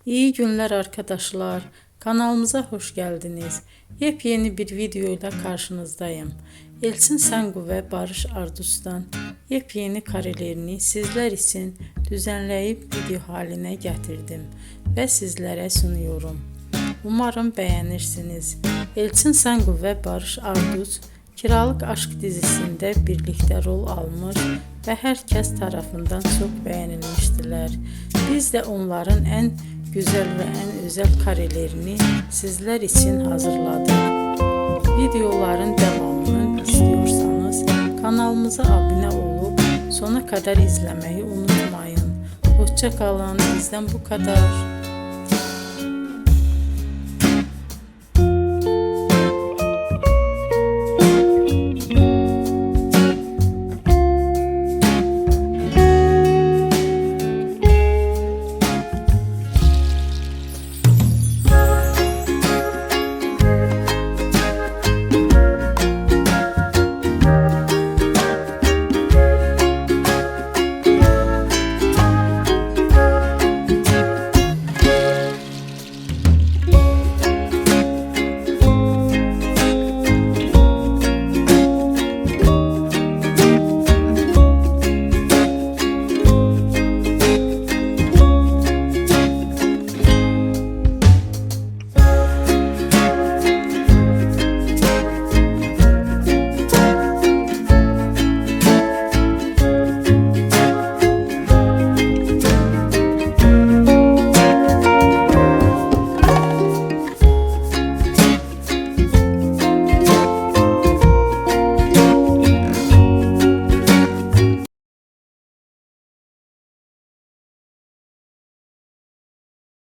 İyi günler arkadaşlar. Kanalımıza hoş geldiniz. Yepyeni bir video ile karşınızdayım. Elçin Sangu ve Barış Ardus'tan yepyeni karelerini sizler için düzenleyip video haline getirdim ve sizlere sunuyorum. Umarım beğenirsiniz. Elçin Sangu ve Barış Ardus Kiralık Aşk dizisinde birlikte rol almış ve herkes tarafından çok beğenilmiştiler. Biz de onların en güzel ve en özel karelerini sizler için hazırladık. Videoların devamını istiyorsanız kanalımıza abone olup sona kadar izlemeyi unutmayın. Hoşça kalın. Bizden bu kadar.